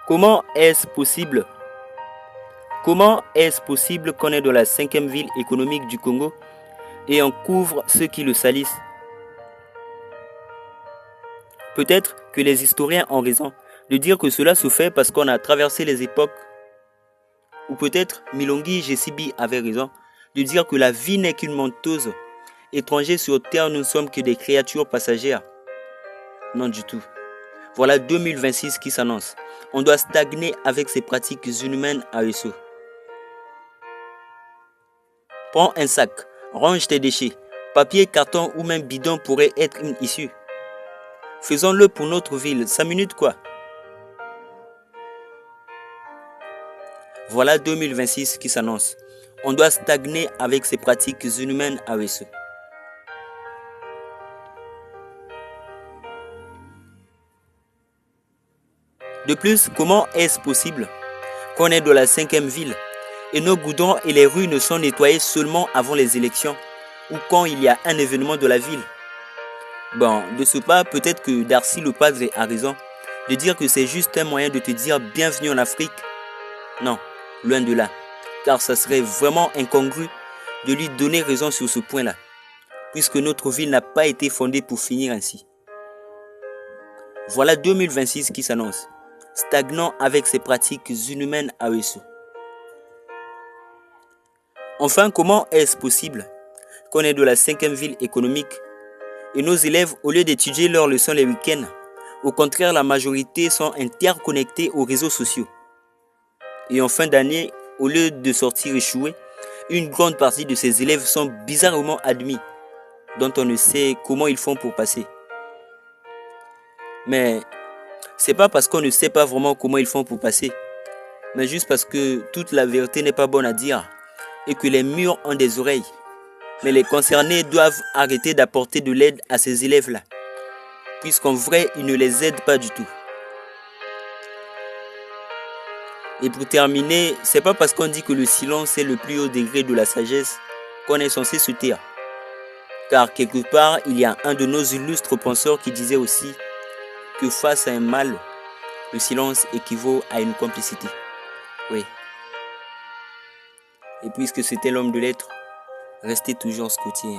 Comment est-ce possible Comment est-ce possible qu'on est dans la 5e ville économique du Congo et on couvre ceux qui le salissent? Peut-être que les historiens ont raison de dire que cela se fait parce qu'on a traversé les époques. Ou peut-être Milongi Jessibi avait raison de dire que la vie n'est qu'une menteuse. Étrangers sur terre, nous ne sommes que des créatures passagères. Non du tout. Voilà 2026 qui s'annonce. On doit stagner avec ces pratiques inhumaines à ESO. Prends un sac, range tes déchets. Papier, carton ou même bidon pourrait être une issue. Faisons-le pour notre ville, 5 minutes quoi. Voilà 2026 qui s'annonce. On doit stagner avec ces pratiques inhumaines à ESO. De plus, comment est-ce possible qu'on est dans la 5e ville et nos goudrons et les rues ne sont nettoyés seulement avant les élections ou quand il y a un événement de la ville? Bon, de ce pas, peut-être que Darcy le padre a raison de dire que c'est juste un moyen de te dire bienvenue en Afrique. Non, loin de là, car ça serait vraiment incongru de lui donner raison sur ce point-là, puisque notre ville n'a pas été fondée pour finir ainsi. Voilà 2026 qui s'annonce, stagnant avec ses pratiques inhumaines à ESO. Enfin, comment est-ce possible qu'on est de la 5e ville économique et nos élèves, au lieu d'étudier leurs leçons les week-ends, au contraire, la majorité sont interconnectés aux réseaux sociaux. Et en fin d'année, au lieu de sortir échoués, une grande partie de ces élèves sont bizarrement admis, dont on ne sait comment ils font pour passer. Mais c'est pas parce qu'on ne sait pas vraiment comment ils font pour passer, mais juste parce que toute la vérité n'est pas bonne à dire et que les murs ont des oreilles. Mais les concernés doivent arrêter d'apporter de l'aide à ces élèves-là, puisqu'en vrai, ils ne les aident pas du tout. Et pour terminer, c'est pas parce qu'on dit que le silence est le plus haut degré de la sagesse qu'on est censé se taire. Car quelque part, il y a un de nos illustres penseurs qui disait aussi que face à un mal, le silence équivaut à une complicité. Oui. Et puisque c'était l'homme de lettres, restez toujours scottier.